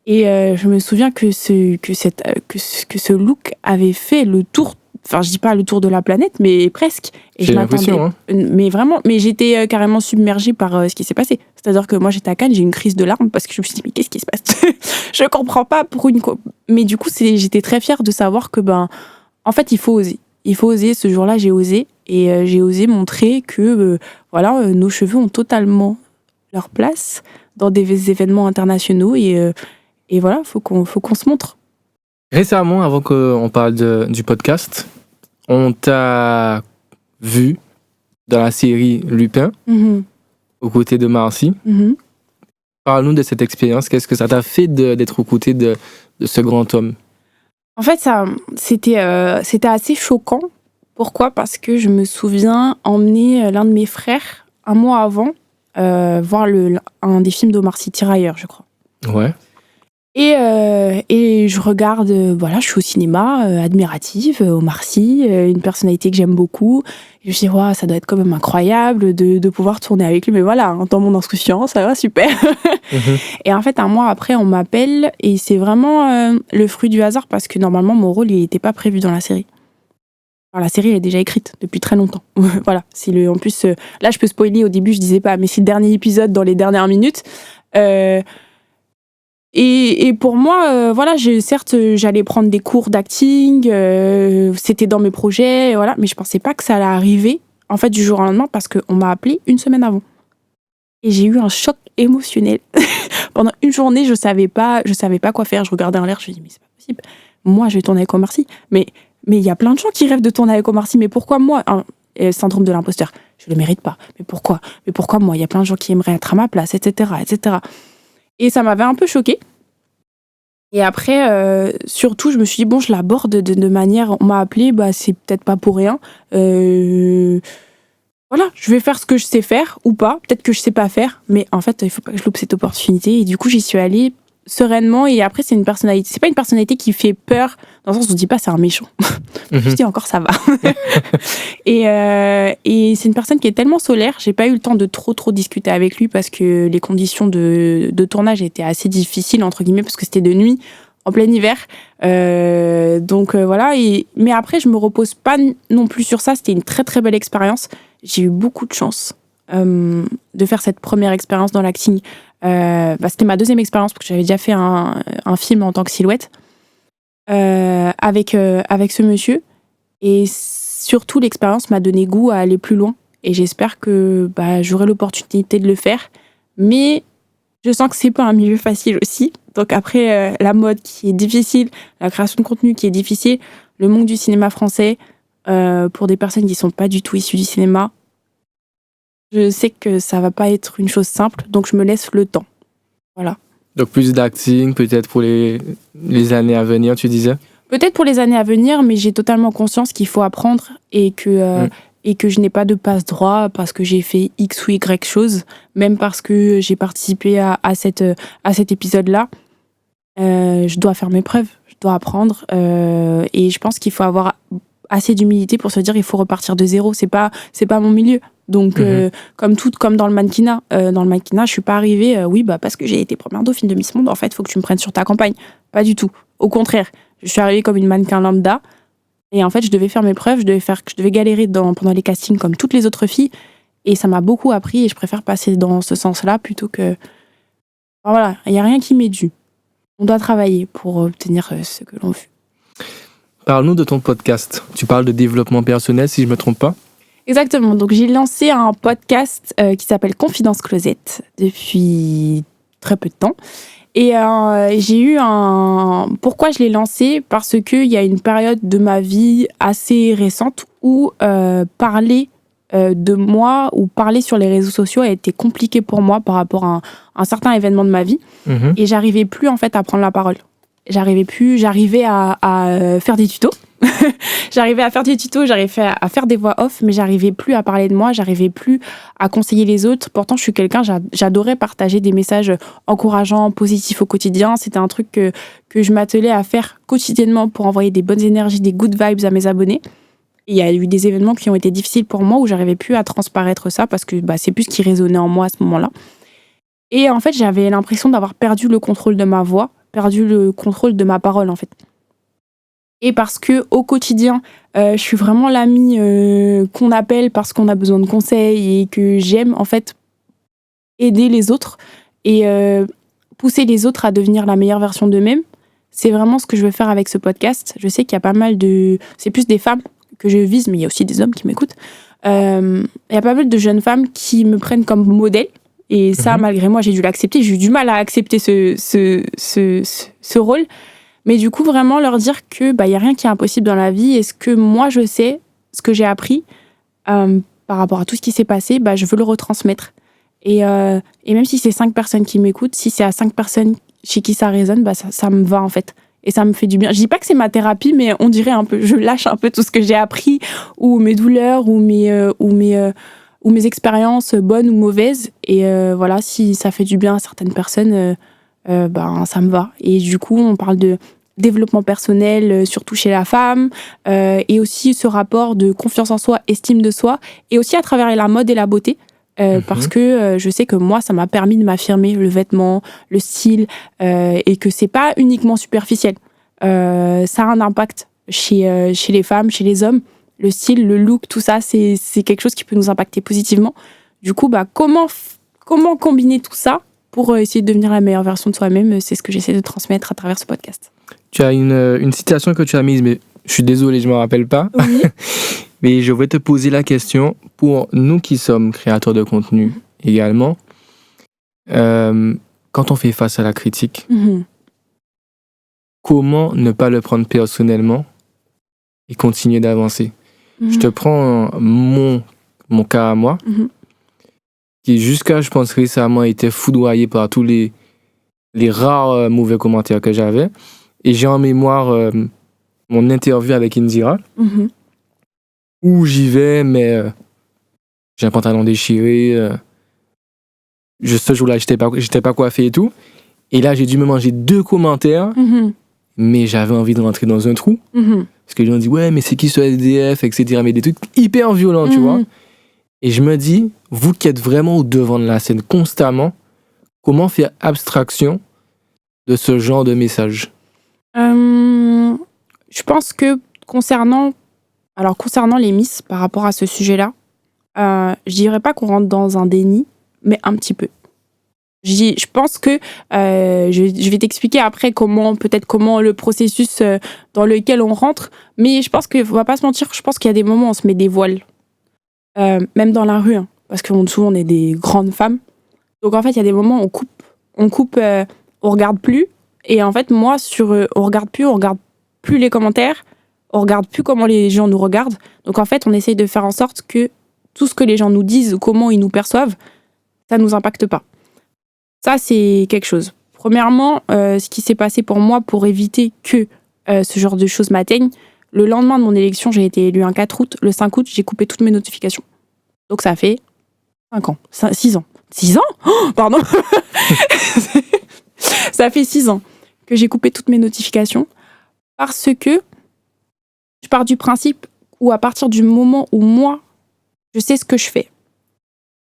Et je me souviens que ce look avait fait le tour. Enfin, je dis pas le tour de la planète, mais presque. Et j'ai l'impression, mais vraiment, mais j'étais carrément submergée par ce qui s'est passé. C'est-à-dire que moi, j'étais à Cannes, j'ai eu une crise de larmes parce que je me suis dit, mais qu'est-ce qui se passe? Je comprends pas mais du coup, j'étais très fière de savoir que, en fait, il faut oser. Il faut oser. Ce jour-là, j'ai osé. Et j'ai osé montrer que, nos cheveux ont totalement leur place dans des événements internationaux. Et voilà, faut qu'on se montre. Récemment, avant qu'on parle du podcast, on t'a vu dans la série Lupin, aux côtés de Marcy. Parle-nous de cette expérience. Qu'est-ce que ça t'a fait d'être aux côtés de ce grand homme? En fait, c'était assez choquant. Pourquoi? Parce que je me souviens emmener l'un de mes frères, un mois avant, voir un des films d'Omar Sy, Tirailleurs, je crois. Ouais. Et je regarde, je suis au cinéma, admirative, Omar Sy, une personnalité que j'aime beaucoup. Et je me suis dit, ça doit être quand même incroyable de pouvoir tourner avec lui. Mais voilà, dans mon insouciance, ça va, super. Et en fait, un mois après, on m'appelle et c'est vraiment le fruit du hasard parce que normalement, mon rôle, il n'était pas prévu dans la série. Alors, la série, elle est déjà écrite depuis très longtemps. Voilà. En plus, là, je peux spoiler, au début, je disais pas, mais c'est le dernier épisode dans les dernières minutes. Et pour moi, voilà, certes, j'allais prendre des cours d'acting, c'était dans mes projets, voilà, mais je pensais pas que ça allait arriver, en fait, du jour au lendemain, parce qu'on m'a appelée une semaine avant. Et j'ai eu un choc émotionnel. Pendant une journée, je savais pas quoi faire. Je regardais en l'air, je me dis, mais c'est pas possible. Moi, je vais tourner avec Omar Sy. Mais il y a plein de gens qui rêvent de tourner avec Omar Sy. Mais pourquoi moi? Syndrome de l'imposteur. Je le mérite pas. Mais pourquoi moi? Il y a plein de gens qui aimeraient être à ma place, etc., etc. Et ça m'avait un peu choquée. Et après, surtout, je me suis dit, bon, je l'aborde de manière... On m'a appelée, c'est peut-être pas pour rien. Voilà, je vais faire ce que je sais faire ou pas. Peut-être que je sais pas faire, mais en fait, il faut pas que je loupe cette opportunité. Et du coup, j'y suis allée sereinement. Et après, c'est pas une personnalité qui fait peur, dans le sens où on se dit pas c'est un méchant. Je dis encore ça va. Et c'est une personne qui est tellement solaire. J'ai pas eu le temps de trop discuter avec lui parce que les conditions de tournage étaient assez difficiles entre guillemets parce que c'était de nuit, en plein hiver. Donc voilà. Mais après, je me repose pas non plus sur ça. C'était une très très belle expérience. J'ai eu beaucoup de chance de faire cette première expérience dans l'acting. C'était ma deuxième expérience parce que j'avais déjà fait un film en tant que Silhouette avec ce monsieur. Et surtout, l'expérience m'a donné goût à aller plus loin. Et j'espère que j'aurai l'opportunité de le faire. Mais je sens que c'est pas un milieu facile aussi. Donc après, la mode qui est difficile, la création de contenu qui est difficile, le monde du cinéma français, pour des personnes qui sont pas du tout issues du cinéma, je sais que ça va pas être une chose simple. Donc je me laisse le temps. Voilà. Donc plus d'acting, peut-être pour les années à venir, tu disais? Peut-être pour les années à venir, mais j'ai totalement conscience qu'il faut apprendre et que je n'ai pas de passe-droit parce que j'ai fait X ou Y chose, même parce que j'ai participé à cet épisode-là. Je dois faire mes preuves, je dois apprendre et je pense qu'il faut avoir assez d'humilité pour se dire il faut repartir de zéro. C'est pas mon milieu. Donc, comme dans le mannequinat. Dans le mannequinat, je suis pas arrivée, parce que j'ai été première dauphine de Miss Monde, en fait, il faut que tu me prennes sur ta campagne. Pas du tout. Au contraire, je suis arrivée comme une mannequin lambda. Et en fait, je devais faire mes preuves, je devais galérer pendant les castings comme toutes les autres filles. Et ça m'a beaucoup appris et je préfère passer dans ce sens-là plutôt que... Enfin, voilà, il n'y a rien qui m'est dû. On doit travailler pour obtenir ce que l'on veut. Parle-nous de ton podcast. Tu parles de développement personnel, si je ne me trompe pas. Exactement. Donc, j'ai lancé un podcast qui s'appelle Confidence Closette depuis très peu de temps. Et j'ai eu Pourquoi je l'ai lancé? Parce qu'il y a une période de ma vie assez récente où parler de moi ou parler sur les réseaux sociaux a été compliqué pour moi par rapport à un certain événement de ma vie. Et j'arrivais plus en fait à prendre la parole. J'arrivais à faire des tutos. J'arrivais à faire des voix off, mais j'arrivais plus à parler de moi, j'arrivais plus à conseiller les autres. Pourtant, je suis quelqu'un, j'adorais partager des messages encourageants, positifs au quotidien. C'était un truc que je m'attelais à faire quotidiennement pour envoyer des bonnes énergies, des good vibes à mes abonnés. Et il y a eu des événements qui ont été difficiles pour moi où j'arrivais plus à transparaître ça parce que c'est plus ce qui résonnait en moi à ce moment-là. Et en fait, j'avais l'impression d'avoir perdu le contrôle de ma voix, perdu le contrôle de ma parole, en fait. Et parce que au quotidien, je suis vraiment l'amie qu'on appelle parce qu'on a besoin de conseils et que j'aime en fait aider les autres et pousser les autres à devenir la meilleure version d'eux-mêmes. C'est vraiment ce que je veux faire avec ce podcast. Je sais qu'il y a pas mal c'est plus des femmes que je vise, mais il y a aussi des hommes qui m'écoutent. Il y a pas mal de jeunes femmes qui me prennent comme modèle. Et ça, malgré moi, j'ai dû l'accepter. J'ai eu du mal à accepter ce rôle. Mais du coup, vraiment leur dire que y a rien qui est impossible dans la vie. Et ce que moi, je sais, ce que j'ai appris par rapport à tout ce qui s'est passé, je veux le retransmettre. Et même si c'est 5 personnes qui m'écoutent, si c'est à 5 personnes chez qui ça résonne, ça me va en fait. Et ça me fait du bien. Je dis pas que c'est ma thérapie, mais on dirait un peu, je lâche un peu tout ce que j'ai appris, ou mes douleurs, ou mes expériences bonnes ou mauvaises. Et voilà, si ça fait du bien à certaines personnes, ça me va. Et du coup, on parle de développement personnel, surtout chez la femme, et aussi ce rapport de confiance en soi, estime de soi, et aussi à travers la mode et la beauté. Parce que je sais que moi, ça m'a permis de m'affirmer, le vêtement, le style, et que c'est pas uniquement superficiel. Ça a un impact chez les femmes, chez les hommes. Le style, le look, tout ça, c'est quelque chose qui peut nous impacter positivement. Du coup, comment combiner tout ça pour essayer de devenir la meilleure version de soi-même. C'est ce que j'essaie de transmettre à travers ce podcast. Tu as une citation que tu as mise, mais je suis désolé, je ne me rappelle pas. Oui. Mais je vais te poser la question, pour nous qui sommes créateurs de contenu également, quand on fait face à la critique, comment ne pas le prendre personnellement et continuer d'avancer? Je te prends mon cas à moi, qui jusqu'à, je pense, récemment, était foudroyé par tous les rares mauvais commentaires que j'avais. Et j'ai en mémoire mon interview avec Indira, où j'y vais, mais j'ai un pantalon déchiré. Ce jour-là, j'étais pas coiffé et tout. Et là, j'ai dû me manger 2 commentaires, mais j'avais envie de rentrer dans un trou. Parce que les gens disent, ouais, mais c'est qui ce SDF, etc. Mais des trucs hyper violents, tu vois. Et je me dis, vous qui êtes vraiment au devant de la scène constamment, comment faire abstraction de ce genre de message? Je pense que concernant les Miss, par rapport à ce sujet-là, je dirais pas qu'on rentre dans un déni, mais un petit peu. Je pense que je vais t'expliquer après comment le processus dans lequel on rentre, mais je pense qu'on va pas se mentir, je pense qu'il y a des moments où on se met des voiles, même dans la rue, hein, parce que souvent on est des grandes femmes. Donc en fait, il y a des moments où on coupe, on regarde plus. Et en fait, moi, on regarde plus les commentaires, on regarde plus comment les gens nous regardent. Donc en fait, on essaye de faire en sorte que tout ce que les gens nous disent ou comment ils nous perçoivent, ça nous impacte pas. Ça, c'est quelque chose. Premièrement, ce qui s'est passé pour moi pour éviter que ce genre de choses m'atteignent, le lendemain de mon élection, j'ai été élue un 4 août. Le 5 août, j'ai coupé toutes mes notifications. Donc ça fait 6 ans. 6 ans ? Oh, pardon. Ça fait 6 ans que j'ai coupé toutes mes notifications parce que je pars du principe où à partir du moment où moi, je sais ce que je fais,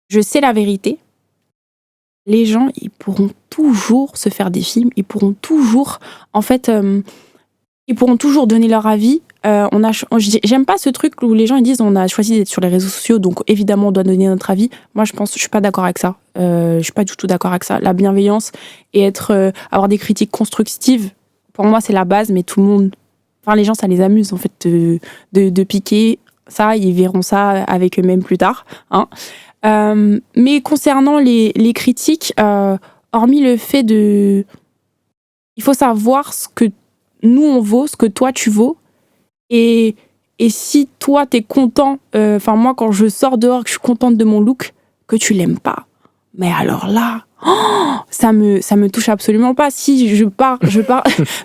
je sais la vérité, les gens, ils pourront toujours se faire des films, ils pourront toujours, donner leur avis. J'aime pas ce truc où les gens ils disent on a choisi d'être sur les réseaux sociaux, donc évidemment on doit donner notre avis. Moi je suis pas d'accord avec ça. Je suis pas du tout d'accord avec ça. La bienveillance et avoir des critiques constructives, pour moi c'est la base, mais tout le monde, les gens ça les amuse en fait de piquer ça, ils verront ça avec eux-mêmes plus tard. Hein. Mais concernant les critiques, hormis le fait il faut savoir ce que nous on vaut, ce que toi tu vaux. Et si toi t'es content, moi quand je sors dehors que je suis contente de mon look, que tu l'aimes pas, mais alors là, ça me touche absolument pas. Si je pars.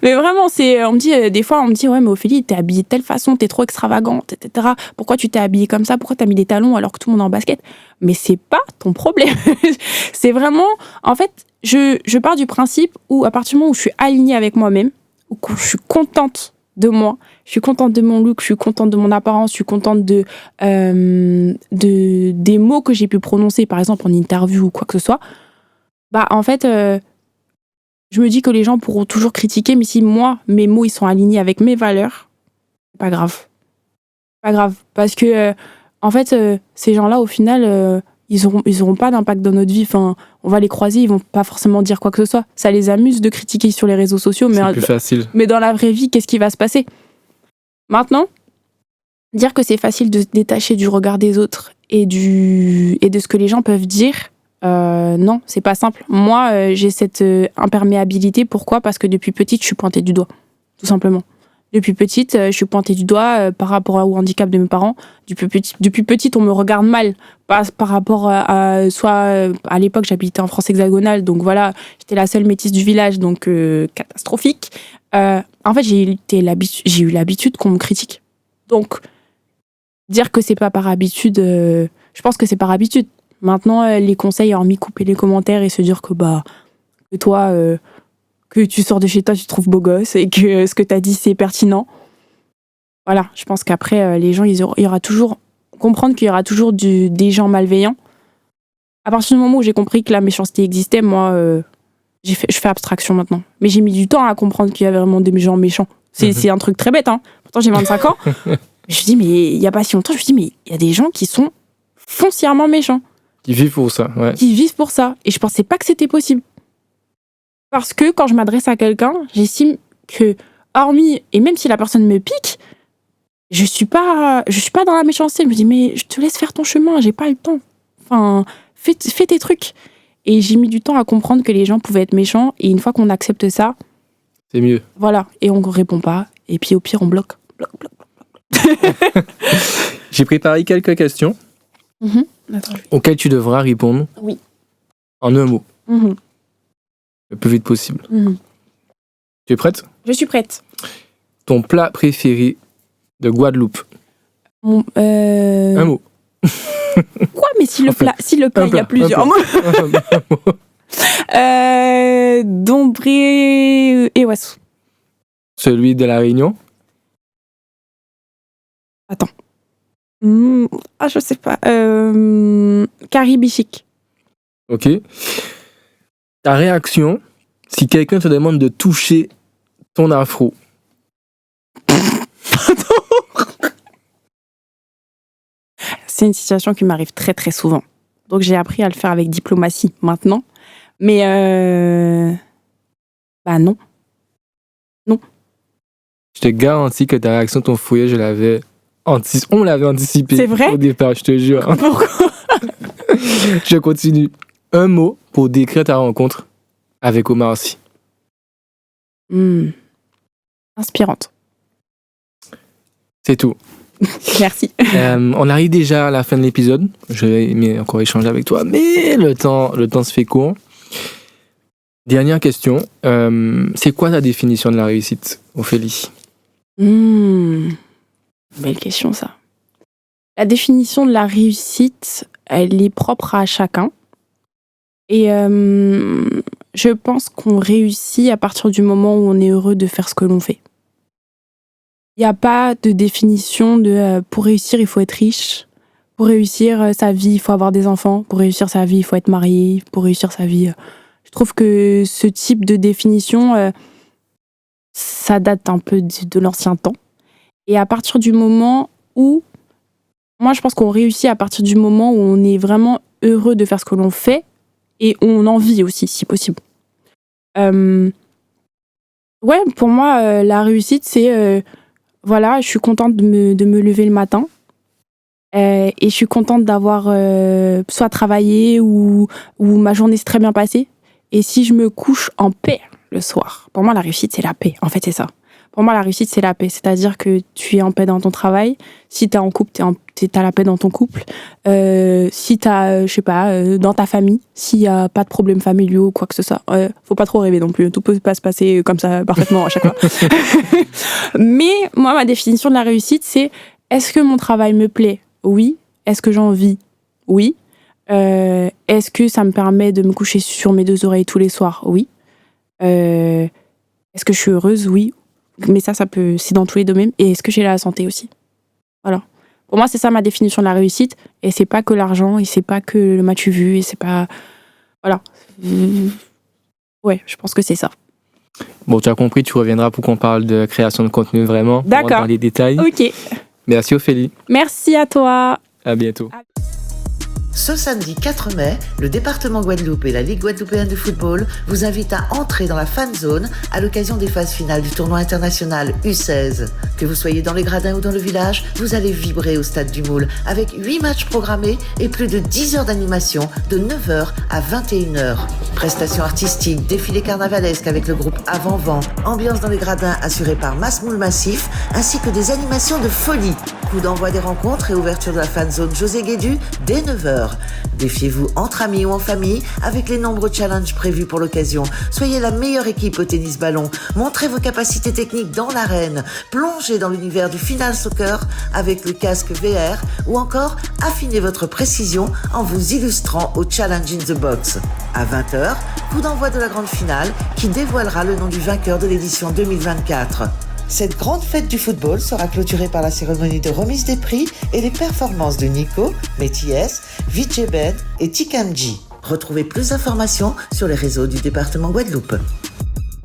Mais vraiment, on me dit des fois, ouais mais Ophélie, t'es habillée de telle façon, t'es trop extravagante, etc. Pourquoi tu t'es habillée comme ça? Pourquoi t'as mis des talons alors que tout le monde est en basket? Mais c'est pas ton problème. C'est vraiment, en fait, je pars du principe où à partir du moment où je suis alignée avec moi-même, où je suis contente de moi, je suis contente de mon look, je suis contente de mon apparence, je suis contente des mots que j'ai pu prononcer, par exemple en interview ou quoi que ce soit. En fait, je me dis que les gens pourront toujours critiquer, mais si moi, mes mots, ils sont alignés avec mes valeurs, c'est pas grave. Pas grave. Parce que, en fait, ces gens-là, au final, ils auront pas d'impact dans notre vie. Enfin, on va les croiser, ils vont pas forcément dire quoi que ce soit. Ça les amuse de critiquer sur les réseaux sociaux, mais c'est plus facile. Mais dans la vraie vie, qu'est-ce qui va se passer? Maintenant, dire que c'est facile de se détacher du regard des autres et de ce que les gens peuvent dire, non, c'est pas simple. Moi, j'ai cette imperméabilité. Pourquoi? Parce que depuis petite, je suis pointée du doigt, tout simplement. Depuis petite, je suis pointée du doigt par rapport au handicap de mes parents. Depuis petite, on me regarde mal par rapport soit à l'époque, j'habitais en France hexagonale, donc voilà, j'étais la seule métisse du village, donc catastrophique. En fait, j'ai eu l'habitude qu'on me critique. Donc, dire que c'est pas par habitude, je pense que c'est par habitude. Maintenant, les conseils, hormis couper les commentaires et se dire que toi, que tu sors de chez toi, tu te trouves beau gosse et que ce que tu as dit, c'est pertinent. Voilà, je pense qu'après, les gens, il y aura toujours... Comprendre qu'il y aura toujours des gens malveillants. À partir du moment où j'ai compris que la méchanceté existait, moi, je fais abstraction maintenant. Mais j'ai mis du temps à comprendre qu'il y avait vraiment des gens méchants. C'est un truc très bête, hein. Pourtant, j'ai 25 ans. Je me dis, mais il n'y a pas si longtemps, je me dis, mais il y a des gens qui sont foncièrement méchants. Qui vivent pour ça, ouais. qui vivent pour ça. Et je pensais pas que c'était possible. Parce que quand je m'adresse à quelqu'un, j'estime que, hormis, et même si la personne me pique, je suis pas dans la méchanceté. Je me dis, mais je te laisse faire ton chemin, j'ai pas le temps. Enfin, fais tes trucs. Et j'ai mis du temps à comprendre que les gens pouvaient être méchants. Et une fois qu'on accepte ça, C'est mieux. voilà. Et on répond pas. Et puis au pire, on bloque. J'ai préparé quelques questions Attends, auxquelles tu devras répondre. Oui. En un mot, le plus vite possible. Tu es prête? Je suis prête. Ton plat préféré de Guadeloupe? Un mot. Quoi? Mais si le plat, il y a plusieurs mots. Dombré et Ouassou. Celui de la Réunion? Attends. Je sais pas. Caribichique. Ok. Ta réaction si quelqu'un te demande de toucher ton afro? C'est une situation qui m'arrive très très souvent. Donc j'ai appris à le faire avec diplomatie maintenant. Mais non. Je te garantis que ta réaction, ton fouillage, on l'avait anticipé. C'est vrai? Au départ, je te jure. Pourquoi? Je continue. Un mot pour décrire ta rencontre avec Omar Sy. Inspirante. C'est tout. Merci. On arrive déjà à la fin de l'épisode. J'aurais aimé encore échanger avec toi, mais le temps se fait court. Dernière question. C'est quoi ta définition de la réussite, Ophélie? Belle question, ça. La définition de la réussite, elle est propre à chacun. Et je pense qu'on réussit à partir du moment où on est heureux de faire ce que l'on fait. Il n'y a pas de définition de pour réussir, il faut être riche. Pour réussir sa vie, il faut avoir des enfants. Pour réussir sa vie, il faut être marié. Pour réussir sa vie... Je trouve que ce type de définition, ça date un peu de l'ancien temps. Et à partir du moment où... Moi, je pense qu'on réussit à partir du moment où on est vraiment heureux de faire ce que l'on fait et on en vit aussi, si possible. Pour moi, la réussite, c'est... je suis contente de me lever le matin. Et je suis contente d'avoir soit travaillé ou ma journée s'est très bien passée. Et si je me couche en paix le soir, pour moi, la réussite, c'est la paix. En fait, c'est ça. Pour moi, la réussite, c'est la paix. C'est-à-dire que tu es en paix dans ton travail. Si tu es en couple, t'as la paix dans ton couple. Si t'as, dans ta famille, s'il n'y a pas de problèmes familiaux ou quoi que ce soit. Faut pas trop rêver non plus. Tout peut pas se passer comme ça parfaitement à chaque fois. Mais moi, ma définition de la réussite, c'est est-ce que mon travail me plaît? Oui. Est-ce que j'en vis? Oui. Est-ce que ça me permet de me coucher sur mes deux oreilles tous les soirs? Oui. Est-ce que je suis heureuse? Oui. Mais ça c'est dans tous les domaines. Et est-ce que j'ai la santé aussi? Voilà. Pour moi, c'est ça ma définition de la réussite. Et c'est pas que l'argent, et c'est pas que le match vu, et c'est pas... Voilà. Ouais, je pense que c'est ça. Bon, tu as compris, tu reviendras pour qu'on parle de création de contenu vraiment. D'accord. Dans les détails. Ok. Merci Ophélie. Merci à toi. À bientôt. Ce samedi 4 mai, le département Guadeloupe et la Ligue guadeloupéenne de football vous invitent à entrer dans la fan zone à l'occasion des phases finales du tournoi international U16. Que vous soyez dans les gradins ou dans le village, vous allez vibrer au stade du Moule avec 8 matchs programmés et plus de 10 heures d'animation de 9h à 21h. Prestations artistiques, défilés carnavalesques avec le groupe Avant-Vent, ambiance dans les gradins assurée par Mass Moule Massif, ainsi que des animations de folie. Coup d'envoi des rencontres et ouverture de la fan zone José Guédu dès 9h. Défiez-vous entre amis ou en famille avec les nombreux challenges prévus pour l'occasion. Soyez la meilleure équipe au tennis ballon. Montrez vos capacités techniques dans l'arène. Plongez dans l'univers du final soccer avec le casque VR ou encore affinez votre précision en vous illustrant au Challenge in the Box. À 20h, coup d'envoi de la grande finale qui dévoilera le nom du vainqueur de l'édition 2024. Cette grande fête du football sera clôturée par la cérémonie de remise des prix et les performances de Nico, Méties, Vijay et Tikamji. Retrouvez plus d'informations sur les réseaux du département Guadeloupe.